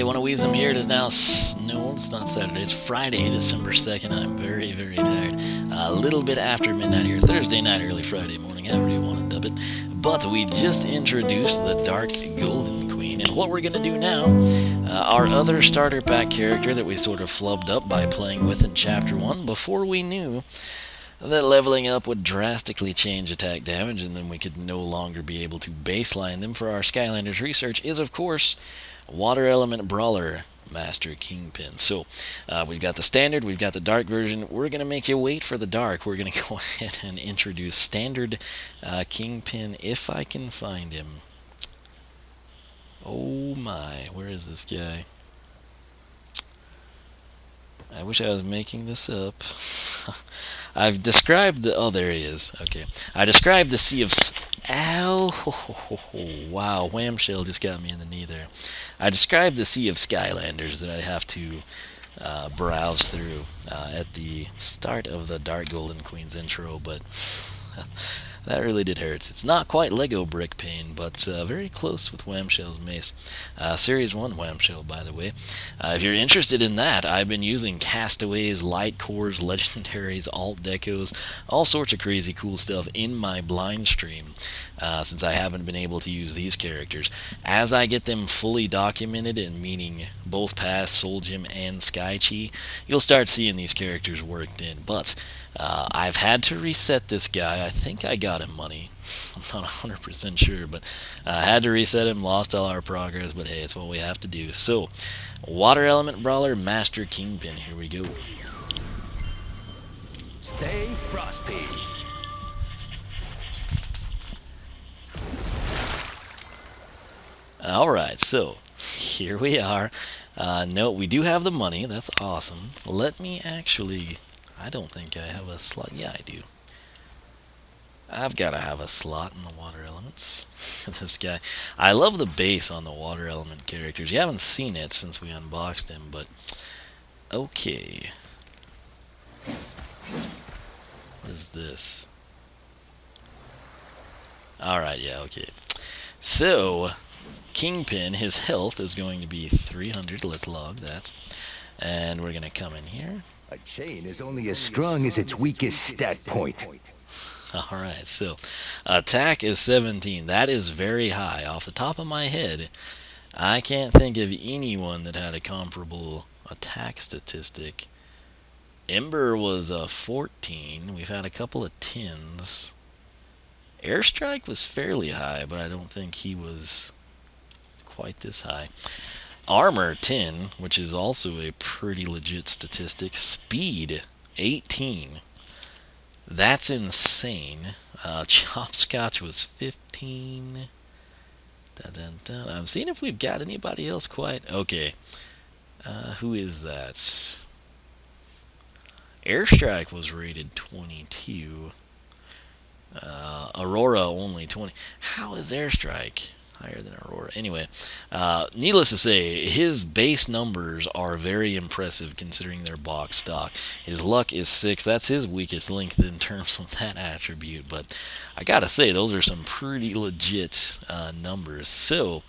Water Wisdom here. It is now, no, it's not Saturday, it's Friday, December 2nd. I'm very, very tired. A little bit after midnight here, Thursday night, early Friday morning, however you want to dub it. But we just introduced the Dark Golden Queen, and what we're going to do now, our other starter pack character that we sort of flubbed up by playing with in Chapter 1 before we knew that leveling up would drastically change attack damage, and then we could no longer be able to baseline them for our Skylanders research, is of course Water Element Brawler, Master Kingpin. So we've got the standard, we've got the dark version. We're going to make you wait for the dark. We're going to go ahead and introduce standard Kingpin, if I can find him. Oh my, where is this guy? I wish I was making this up. I've described the... Oh, there he is. Okay. I described the Sea of... Ow! Wow, Whamshell just got me in the knee there. I described the Sea of Skylanders that I have to browse through at the start of the Dark Golden Queen's intro, but that really did hurt. It's not quite Lego brick pain, but very close with Whamshell's mace. Series 1 Whamshell, by the way. If you're interested in that, I've been using castaways, light cores, legendaries, alt decos, all sorts of crazy cool stuff in my blind stream, since I haven't been able to use these characters. As I get them fully documented, and meaning both Pass, Soul Gem, and Sky Chi, you'll start seeing these characters worked in. But I've had to reset this guy. I think I got him money. I'm not 100% sure, but I had to reset him, lost all our progress, but hey, it's what we have to do. So, Water Element Brawler, Master Kingpin, here we go. Stay frosty. Alright, so, here we are. No, we do have the money. That's awesome. Let me actually... I don't think I have a slot. Yeah, I do. I've got to have a slot in the water elements. This guy. I love the base on the water element characters. You haven't seen it since we unboxed him, but... Okay. What is this? Alright, yeah, okay. So, Kingpin, his health is going to be 300. Let's log that. And we're going to come in here. A chain is only as strong as its weakest stat point. Alright, so attack is 17. That is very high. Off the top of my head, I can't think of anyone that had a comparable attack statistic. Ember was a 14. We've had a couple of 10s. Airstrike was fairly high, but I don't think he was quite this high. Armor 10, which is also a pretty legit statistic. Speed 18. That's insane. Chopscotch was 15. Dun, dun, dun. I'm seeing if we've got anybody else quite. Okay. Who is that? Airstrike was rated 22. Aurora only 20. How is Airstrike higher than Aurora? Anyway, needless to say, his base numbers are very impressive considering their box stock. His luck is 6. That's his weakest link in terms of that attribute. But I gotta say, those are some pretty legit numbers. So,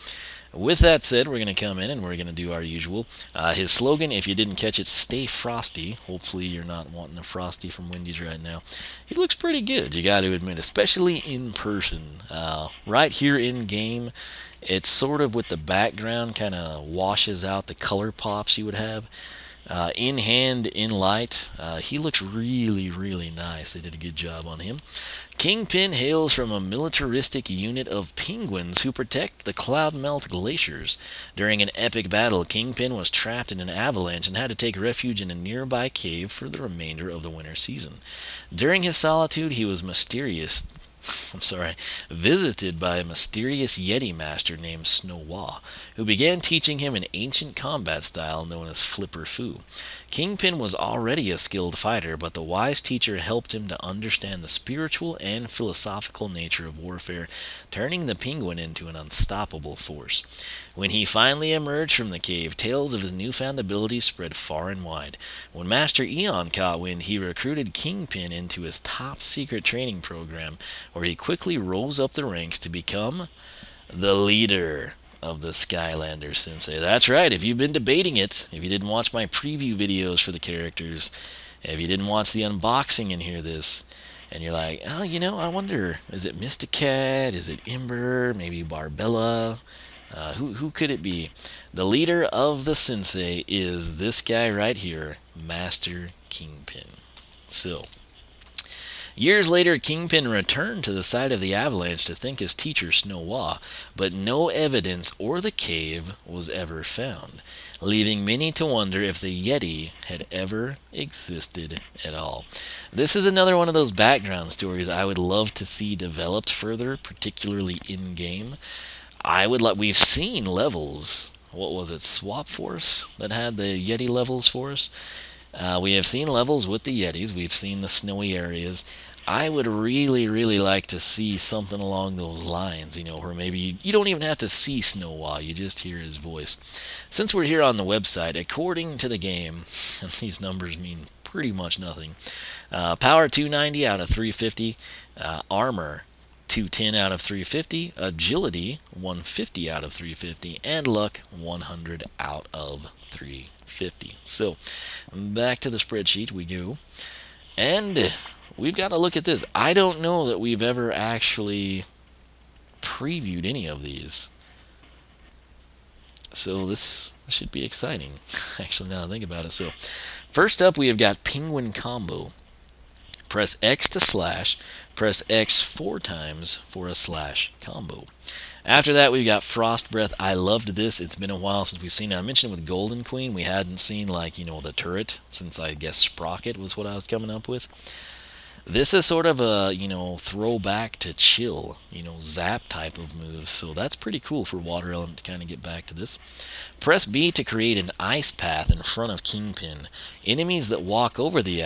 with that said, we're going to come in and we're going to do our usual. His slogan, if you didn't catch it, stay frosty. Hopefully you're not wanting a frosty from Wendy's right now. He looks pretty good, you got to admit, especially in person. Right here in game, it's sort of with the background kind of washes out the color pops you would have. In hand, in light, he looks really, really nice. They did a good job on him. Kingpin hails from a militaristic unit of penguins who protect the Cloudmelt glaciers. During an epic battle, Kingpin was trapped in an avalanche and had to take refuge in a nearby cave for the remainder of the winter season. During his solitude, he was visited by a mysterious Yeti master named Snowa, who began teaching him an ancient combat style known as Flipper Fu. Kingpin was already a skilled fighter, but the wise teacher helped him to understand the spiritual and philosophical nature of warfare, turning the penguin into an unstoppable force. When he finally emerged from the cave, tales of his newfound abilities spread far and wide. When Master Eon caught wind, he recruited Kingpin into his top-secret training program, where he quickly rose up the ranks to become the leader of the Skylanders Sensei. That's right, if you've been debating it, if you didn't watch my preview videos for the characters, if you didn't watch the unboxing and hear this, and you're like, oh, I wonder, is it Mysticat? Is it Ember? Maybe Barbella? Who could it be? The leader of the Sensei is this guy right here, Master Kingpin. So, years later, Kingpin returned to the site of the avalanche to thank his teacher Snow, but no evidence or the cave was ever found, leaving many to wonder if the Yeti had ever existed at all. This is another one of those background stories I would love to see developed further, particularly in-game. We've seen levels. What was it, Swap Force, that had the Yeti levels for us? We have seen levels with the Yetis. We've seen the snowy areas. I would really, really like to see something along those lines, where maybe you don't even have to see Snow, you just hear his voice. Since we're here on the website, according to the game, and these numbers mean pretty much nothing, power 290 out of 350, armor 210 out of 350, agility 150 out of 350, and luck 100 out of 350. So, back to the spreadsheet we go. And we've got to look at this. I don't know that we've ever actually previewed any of these. So this should be exciting, actually, now that I think about it. So, first up, we have got Penguin Combo. Press X to slash, press X 4 times for a slash combo. After that, we've got Frost Breath. I loved this. It's been a while since we've seen it. I mentioned with Golden Queen, we hadn't seen, the turret, since I guess Sprocket was what I was coming up with. This is sort of a, throwback to Chill, zap type of moves. So that's pretty cool for Water Element to kind of get back to this. Press B to create an ice path in front of Kingpin. Enemies that walk over the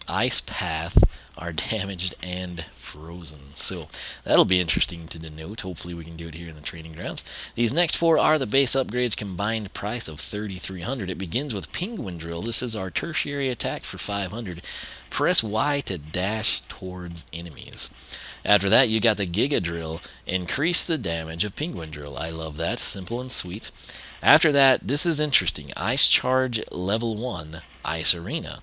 ice path are damaged and frozen. So that'll be interesting to denote. Hopefully we can do it here in the training grounds. These next 4 are the base upgrades, combined price of 3,300. It begins with Penguin Drill. This is our tertiary attack for 500. Press Y to dash towards enemies. After that, you got the Giga Drill. Increase the damage of Penguin Drill. I love that. Simple and sweet. After that, this is interesting. Ice Charge level 1, Ice Arena.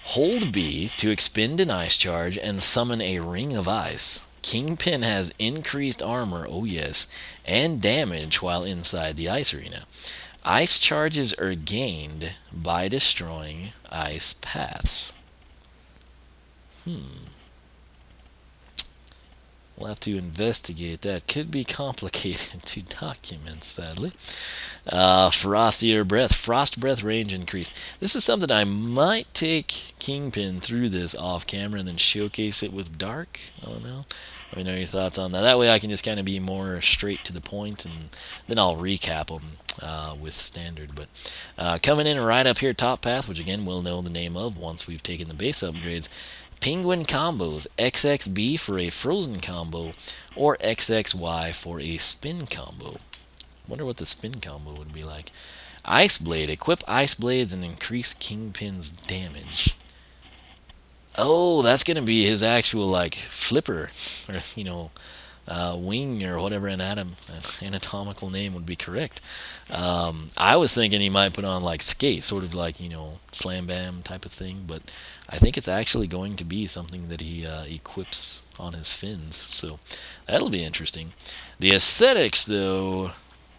Hold B to expend an ice charge and summon a ring of ice. Kingpin has increased armor, oh yes, and damage while inside the ice arena. Ice charges are gained by destroying ice paths. We'll have to investigate that. Could be complicated to document, sadly. Frostier Breath. Frost Breath range increase. This is something I might take Kingpin through this off camera and then showcase it with Dark. I don't know. Let me know your thoughts on that. That way I can just kind of be more straight to the point, and then I'll recap them with Standard. But coming in right up here, Top Path, which again we'll know the name of once we've taken the base upgrades. Penguin combos, XXB for a frozen combo, or XXY for a spin combo. Wonder what the spin combo would be like. Ice Blade, equip Ice Blades and increase Kingpin's damage. Oh, that's going to be his actual, flipper, or, wing, or whatever anatomical name would be correct. I was thinking he might put on, skate, sort of slam bam type of thing, but I think it's actually going to be something that he equips on his fins, so that'll be interesting. The aesthetics, though,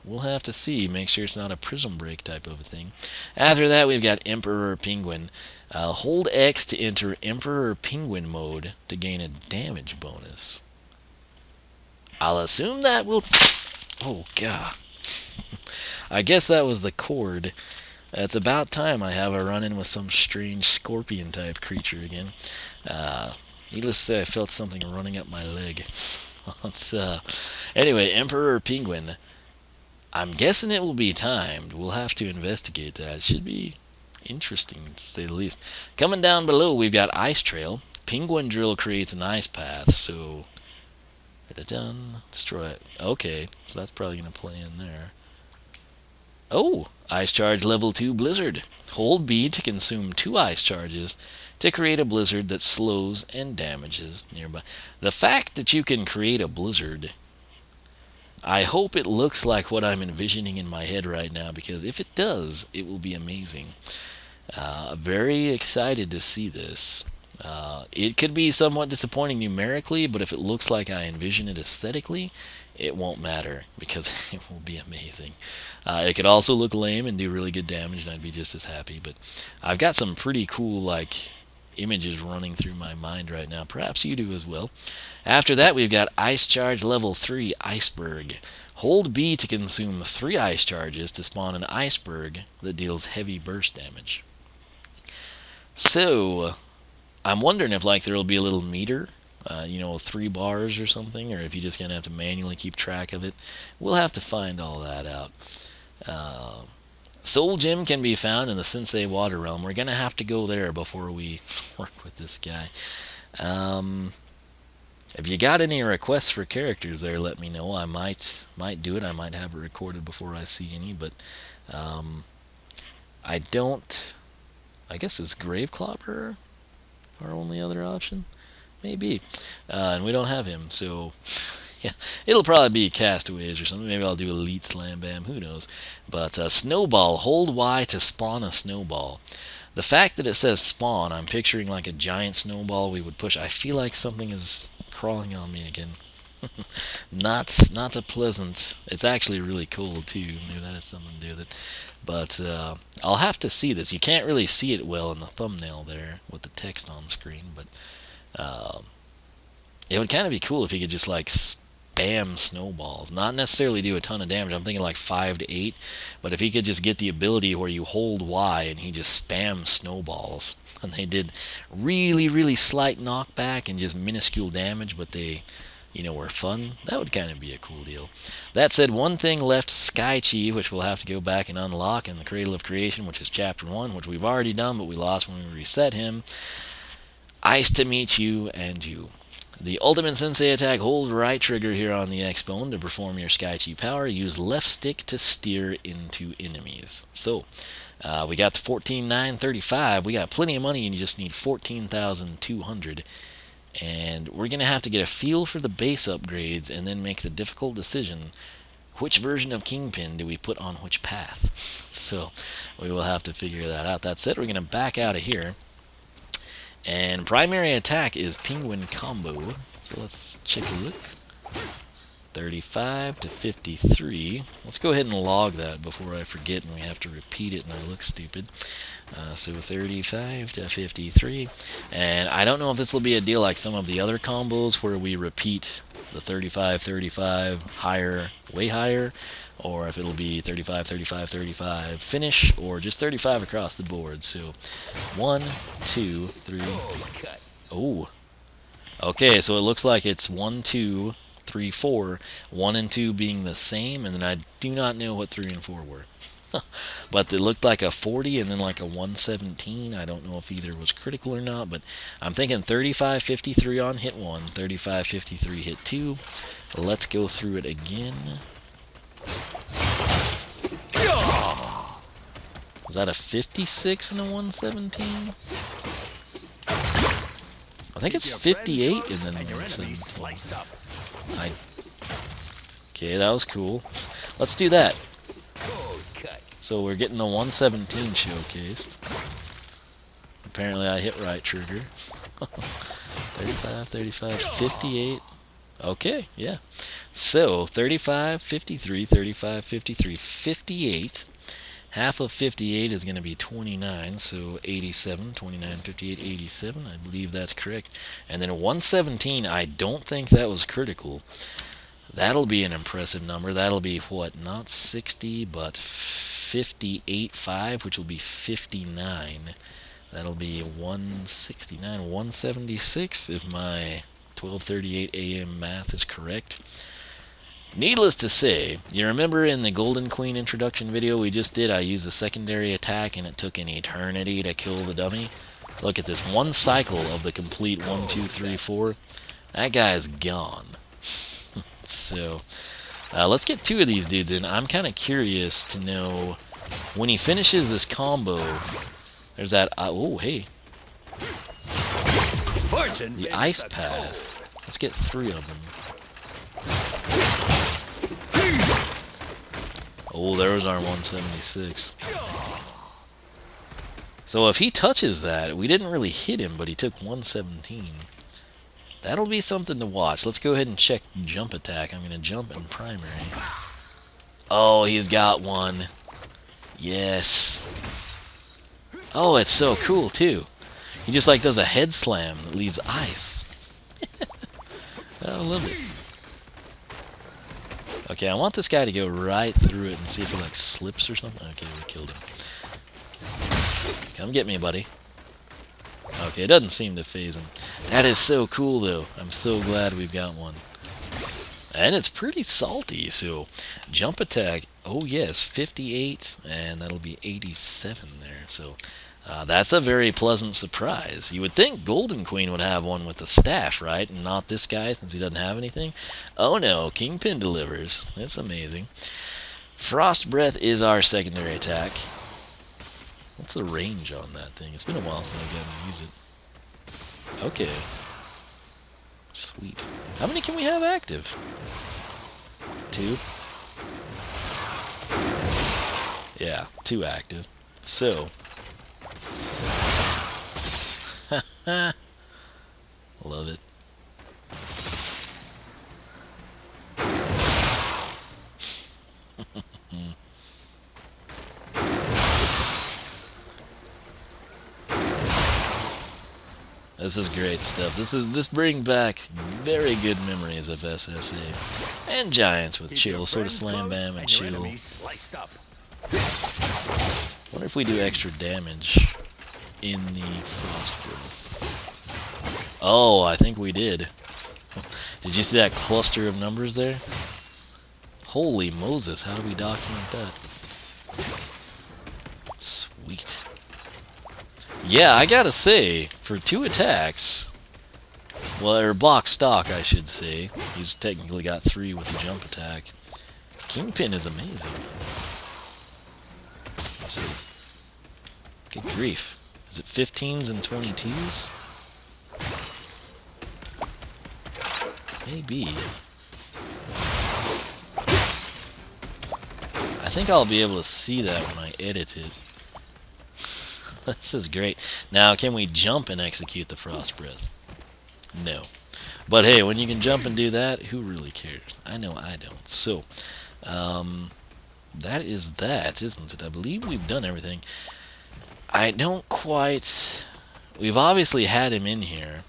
we'll have to see. Make sure it's not a prism break type of a thing. After that, we've got Emperor Penguin. Hold X to enter Emperor Penguin mode to gain a damage bonus. I'll assume that will... Oh, God. I guess that was the cord. It's about time I have a run-in with some strange scorpion-type creature again. Needless to say, I felt something running up my leg. Anyway, Emperor Penguin. I'm guessing it will be timed. We'll have to investigate that. It should be interesting, to say the least. Coming down below, we've got Ice Trail. Penguin Drill creates an ice path, so... Destroy it. Okay, so that's probably going to play in there. Oh! Ice Charge level 2 Blizzard. Hold B to consume 2 ice charges to create a blizzard that slows and damages nearby. The fact that you can create a blizzard I hope it looks like what I'm envisioning in my head right now, because if it does, it will be amazing. Very excited to see this. It could be somewhat disappointing numerically, but if it looks like I envision it aesthetically, it won't matter because it will be amazing. It could also look lame and do really good damage, and I'd be just as happy. But I've got some pretty cool images running through my mind right now. Perhaps you do as well. After that, we've got Ice Charge Level 3 Iceberg. Hold B to consume 3 ice charges to spawn an iceberg that deals heavy burst damage. So, I'm wondering if there'll be a little meter, 3 bars or something, or if you're just gonna have to manually keep track of it. We'll have to find all that out. Soul Gem can be found in the Sensei Water Realm. We're gonna have to go there before we work with this guy. If you got any requests for characters there, let me know. I might do it. I might have it recorded before I see any, but I don't. I guess it's Graveclopper our only other option, maybe. And we don't have him, so yeah, it'll probably be Castaways or something. Maybe I'll do Elite Slam Bam. Who knows? But Snowball. Hold Y to spawn a snowball. The fact that it says spawn, I'm picturing like a giant snowball we would push. I feel like something is crawling on me again. Not a pleasant. It's actually really cool too. Maybe that has something to do with it. But I'll have to see this. You can't really see it well in the thumbnail there with the text on screen. But it would kind of be cool if you could just spam snowballs. Not necessarily do a ton of damage. I'm thinking 5 to 8. But if he could just get the ability where you hold Y and he just spams snowballs. And they did really, really slight knockback and just minuscule damage, but they were fun. That would kind of be a cool deal. That said, one thing left, Sky Chi, which we'll have to go back and unlock in the Cradle of Creation, which is Chapter 1, which we've already done, but we lost when we reset him. Ice to meet you and you. The Ultimate Sensei attack, hold right trigger here on the X bone to perform your Sky Chi power. Use left stick to steer into enemies. So, we got the 14,935. We got plenty of money and you just need 14,200. And we're going to have to get a feel for the base upgrades and then make the difficult decision. Which version of Kingpin do we put on which path? So we will have to figure that out. That's it. We're going to back out of here. And primary attack is Penguin Combo. So let's check a look. 35 to 53. Let's go ahead and log that before I forget and we have to repeat it and I look stupid. So 35 to 53. And I don't know if this will be a deal like some of the other combos where we repeat the 35, 35, higher, way higher, or if it'll be 35, 35, 35, finish, or just 35 across the board. So 1, 2, 3. Oh. Okay, so it looks like it's 1, 2, 3, 4, 1 and 2 being the same, and then I do not know what 3 and 4 were. But it looked like a 40 and then a 117. I don't know if either was critical or not, but I'm thinking 35, 53 on hit 1, 35, 53 hit 2. Let's go through it again. Was that a 56 and a 117? I think it's 58 and then 117. Okay, that was cool. Let's do that. So we're getting the 117 showcased. Apparently I hit right trigger. 35, 35, 58. Okay, yeah. So 35, 53, 35, 53, 58. Half of 58 is going to be 29, so 87, 29, 58, 87. I believe that's correct. And then 117, I don't think that was critical. That'll be an impressive number. That'll be what? Not 60, but 58.5, which will be 59. That'll be 169, 176 if my 12:38 a.m. math is correct. Needless to say, you remember in the Golden Queen introduction video we just did, I used the secondary attack and it took an eternity to kill the dummy? Look at this, one cycle of the complete 1, 2, 3, 4. That guy's gone. So, let's get 2 of these dudes in. I'm kind of curious to know, when he finishes this combo, there's that, oh, hey. The ice path. Let's get 3 of them. Oh, there was our 176. So if he touches that, we didn't really hit him, but he took 117. That'll be something to watch. Let's go ahead and check jump attack. I'm going to jump in primary. Oh, he's got one. Yes. Oh, it's so cool, too. He just, like, does a head slam that leaves ice. I love it. Okay, I want this guy to go right through it and see if he, like, slips or something. Okay, we killed him. Come get me, buddy. Okay, it doesn't seem to phase him. That is so cool, though. I'm so glad we've got one. And it's pretty salty, so jump attack, oh yes, 58, and that'll be 87 there. So that's a very pleasant surprise. You would think Golden Queen would have one with the staff, right? And not this guy, since he doesn't have anything. Oh no, Kingpin delivers. That's amazing. Frost Breath is our secondary attack. What's the range on that thing? It's been a while since I've gotten to use it. Okay. Sweet. How many can we have active? 2? Yeah, 2 active. So. Love it. This is great stuff. This brings back very good memories of SSA and Giants with chill, sort of slam bam and chill. Wonder if we do extra damage in the frost breath. Oh, I think we did. Did you see that cluster of numbers there? Holy Moses, how do we document that? Sweet. Yeah, I gotta say, for 2 attacks, well, or block stock, I should say. He's technically got 3 with the jump attack. Kingpin is amazing. Good grief. Is it 15s and 22s? Maybe. I think I'll be able to see that when I edit it. This is great. Now, can we jump and execute the Frost Breath? No. But hey, when you can jump and do that, who really cares? I know I don't. So, that is that, isn't it? I believe we've done everything. I don't quite... We've obviously had him in here.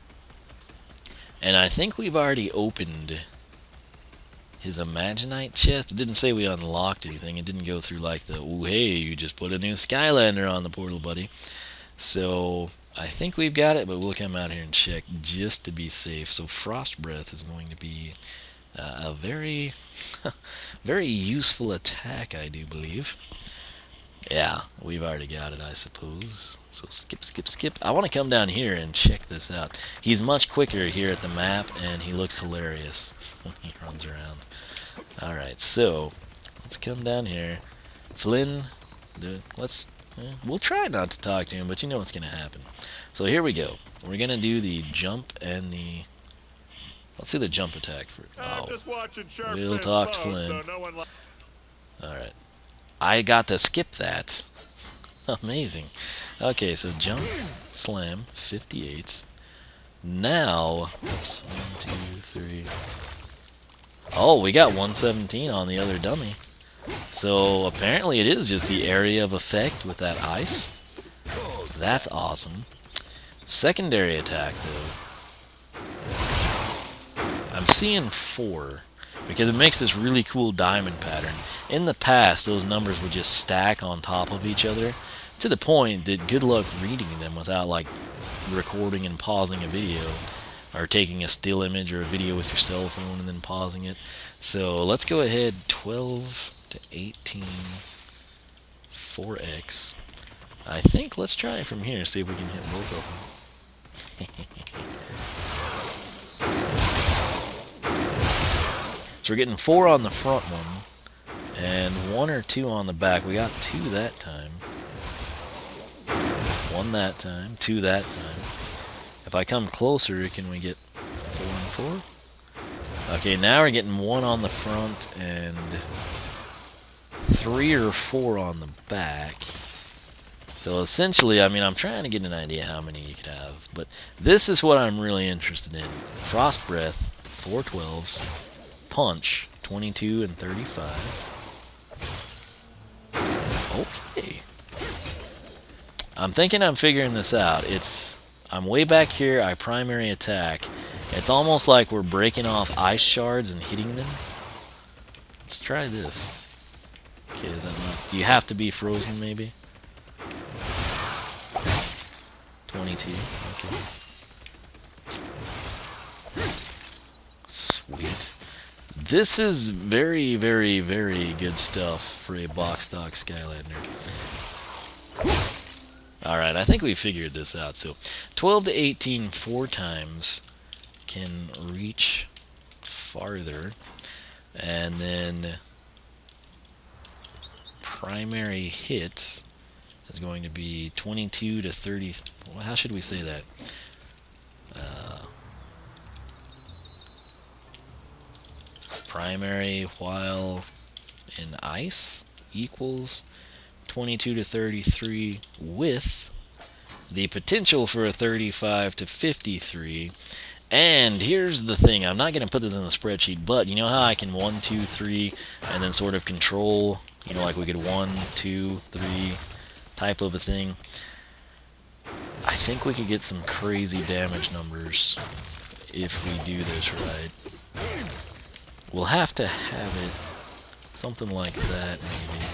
And I think we've already opened his Imaginite chest. It didn't say we unlocked anything. It didn't go through like the, ooh, hey, you just put a new Skylander on the portal, buddy. So I think we've got it, but we'll come out here and check just to be safe. So Frost Breath is going to be a very, very useful attack, I do believe. Yeah, we've already got it, I suppose. So skip, skip, skip. I want to come down here and check this out. He's much quicker here at the map, and he looks hilarious when he runs around. Alright, so let's come down here. Flynn, we'll try not to talk to him, but you know what's going to happen. So here we go. We're going to do the jump and the... Let's do the jump attack first. Oh, we'll talk to Flynn. Alright. I got to skip that. Amazing. Okay, so jump, slam, 58. Now, that's 1, 2, 3. Oh, we got 117 on the other dummy. So apparently it is just the area of effect with that ice. That's awesome. Secondary attack, though. I'm seeing 4. Because it makes this really cool diamond pattern. In the past, those numbers would just stack on top of each other, to the point that good luck reading them without, like, recording and pausing a video, or taking a still image or a video with your cell phone and then pausing it. So let's go ahead, 12 to 18, 4x. I think let's try it from here, see if we can hit both of them. So we're getting 4 on the front one, and 1 or 2 on the back. We got 2 that time. 1 that time, 2 that time. If I come closer, can we get 4 and 4? Okay, now we're getting 1 on the front and 3 or 4 on the back. So essentially, I mean, I'm trying to get an idea how many you could have. But this is what I'm really interested in. Frost Breath, 4 12s. Punch, 22 and 35. Okay. I'm thinking I'm figuring this out. I'm way back here, I primary attack. It's almost like we're breaking off ice shards and hitting them. Let's try this. Okay, is that not... Do you have to be frozen, maybe? 22, okay. Sweet. This is very, very, very good stuff for a box stock Skylander. Alright, I think we figured this out. So, 12 to 18 4 times can reach farther. And then primary hit is going to be 22 to 30. Well, how should we say that? Primary while in ice equals 22 to 33 with the potential for a 35 to 53. And here's the thing, I'm not going to put this in the spreadsheet, but you know how I can 1, 2, 3, and then sort of control, you know, like we could 1, 2, 3 type of a thing. I think we could get some crazy damage numbers if we do this right. We'll have to have it something like that, maybe.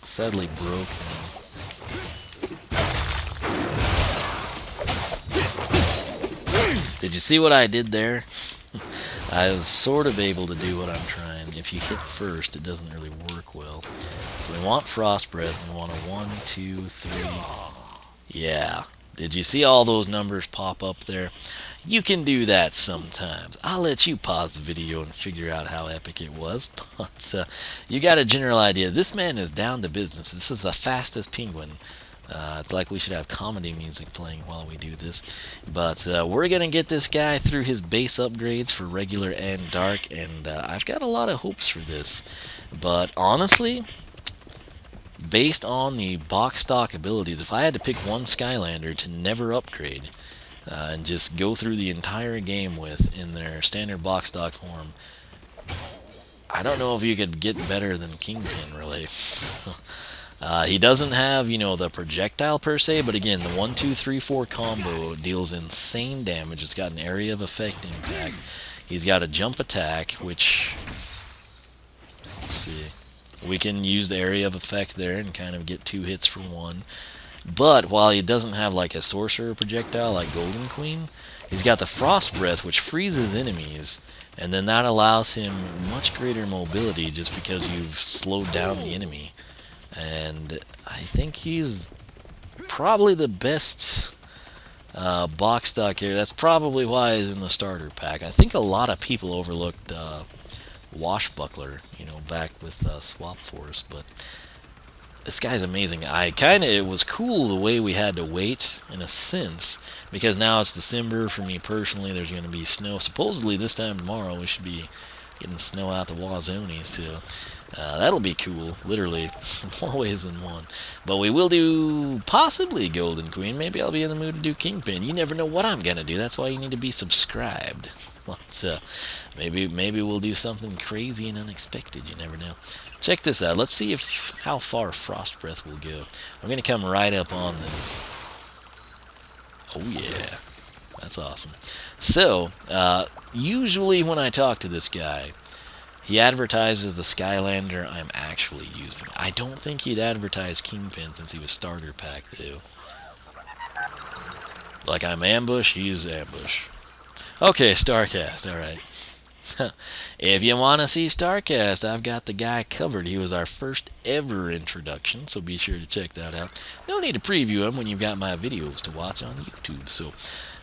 Sadly broke now. Did you see what I did there? I was sort of able to do what I'm trying. If you hit first, it doesn't really work well. So we want Frost Breath. We want a 1, 2, 3. Yeah. Did you see all those numbers pop up there? You can do that sometimes. I'll let you pause the video and figure out how epic it was. But you got a general idea. This man is down to business. This is the fastest penguin. It's like we should have comedy music playing while we do this. But we're going to get this guy through his base upgrades for regular and dark. And I've got a lot of hopes for this. But honestly, based on the box stock abilities, if I had to pick one Skylander to never upgrade and just go through the entire game with in their standard box stock form, I don't know if you could get better than Kingpin, really. He doesn't have, you know, the projectile per se, but again, the 1, 2, 3, 4 combo deals insane damage. It's got an area of effect impact. He's got a jump attack, which, let's see, we can use the area of effect there and kind of get 2 hits for 1. But while he doesn't have like a sorcerer projectile like Golden Queen, he's got the Frost Breath, which freezes enemies, and then that allows him much greater mobility just because you've slowed down the enemy. And I think he's probably the best box stock here. That's probably why he's in the starter pack. I think a lot of people overlooked Washbuckler, you know, back with Swap Force, but this guy's amazing. It was cool the way we had to wait, in a sense, because now it's December. For me personally, there's going to be snow. Supposedly this time tomorrow we should be getting snow out the wazoo, so that'll be cool, literally, more ways than one. But we will do possibly Golden Queen. Maybe I'll be in the mood to do Kingpin. You never know what I'm going to do. That's why you need to be subscribed. But maybe we'll do something crazy and unexpected. You never know. Check this out. Let's see how far Frost Breath will go. I'm going to come right up on this. Oh yeah, that's awesome. So, usually when I talk to this guy, he advertises the Skylander I'm actually using. I don't think he'd advertise Kingpin since he was starter pack, though. Like I'm ambush, he's ambush. Okay, Starcast, alright. If you want to see Starcast, I've got the guy covered. He was our first ever introduction, so be sure to check that out. No need to preview him when you've got my videos to watch on YouTube. So,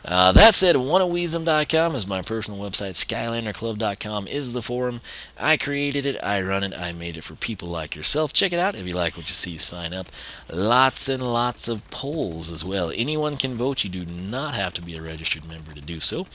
That said, oneofwisdom.com is my personal website. Skylanderclub.com is the forum. I created it, I run it, I made it for people like yourself. Check it out. If you like what you see, sign up. Lots and lots of polls as well. Anyone can vote. You do not have to be a registered member to do so.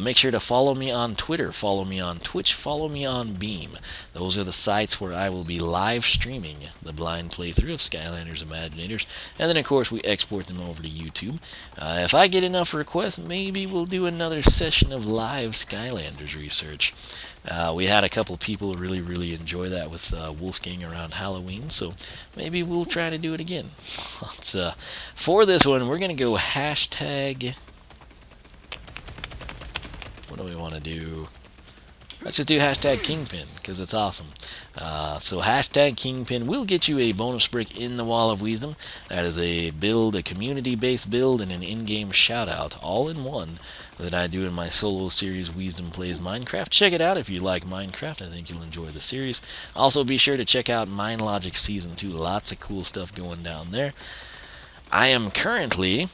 Make sure to follow me on Twitter, follow me on Twitch, follow me on Beam. Those are the sites where I will be live streaming the blind playthrough of Skylanders Imaginators. And then, of course, we export them over to YouTube. If I get enough requests, maybe we'll do another session of live Skylanders research. We had a couple people really enjoy that with Wolfgang around Halloween, so maybe we'll try to do it again. But, for this one, we're going to go hashtag... What do we want to do? Let's just do hashtag Kingpin, because it's awesome. So hashtag Kingpin will get you a bonus brick in the Wall of Wisdom. That is a build, a community-based build, and an in-game shout-out, all in one, that I do in my solo series, Wisdom Plays Minecraft. Check it out if you like Minecraft. I think you'll enjoy the series. Also, be sure to check out Mind Logic Season 2. Lots of cool stuff going down there. I am currently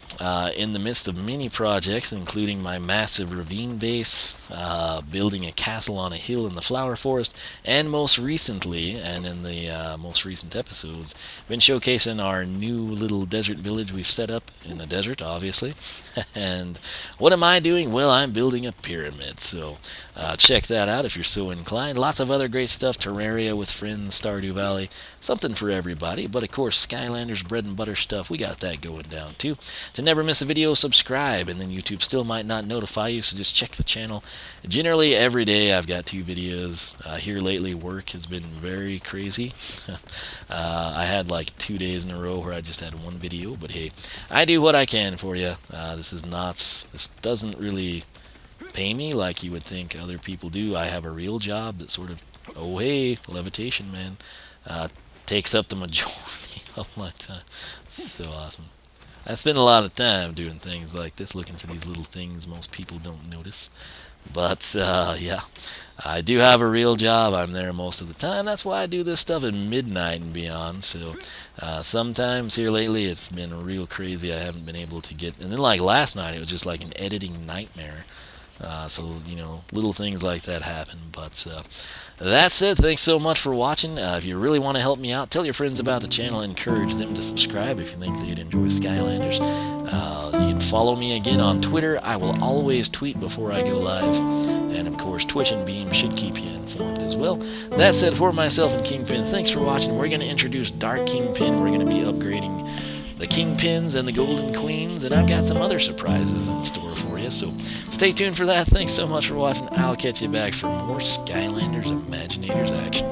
in the midst of many projects, including my massive ravine base, building a castle on a hill in the flower forest, and most recently, and in the most recent episodes, been showcasing our new little desert village we've set up in the desert, obviously. And what am I doing? Well, I'm building a pyramid, so check that out if you're so inclined. Lots of other great stuff, Terraria with friends, Stardew Valley, something for everybody. But of course, Skylanders bread and butter stuff, we got that going down too. To never miss a video, subscribe, and then YouTube still might not notify you, so just check the channel. Generally, every day I've got 2 videos. Here lately, work has been very crazy. I had like 2 days in a row where I just had 1 video, but hey, I do what I can for you. This doesn't really pay me like you would think other people do. I have a real job that sort of, oh hey, levitation man, takes up the majority of my time. It's so awesome. I spend a lot of time doing things like this, looking for these little things most people don't notice. But, yeah, I do have a real job. I'm there most of the time. That's why I do this stuff at midnight and beyond. So, sometimes here lately it's been real crazy. I haven't been able to get... And then, like, last night, it was just like an editing nightmare. So, you know, little things like that happen. But, that's it. Thanks so much for watching. If you really want to help me out, tell your friends about the channel. Encourage them to subscribe if you think they'd enjoy Skylanders. You can follow me again on Twitter. I will always tweet before I go live. And of course, Twitch and Beam should keep you informed as well. That's it for myself and Kingpin. Thanks for watching. We're going to introduce Dark Kingpin. We're going to be upgrading the Kingpins and the Golden Queens, and I've got some other surprises in store for you, so stay tuned for that. Thanks so much for watching. I'll catch you back for more Skylanders Imaginators action.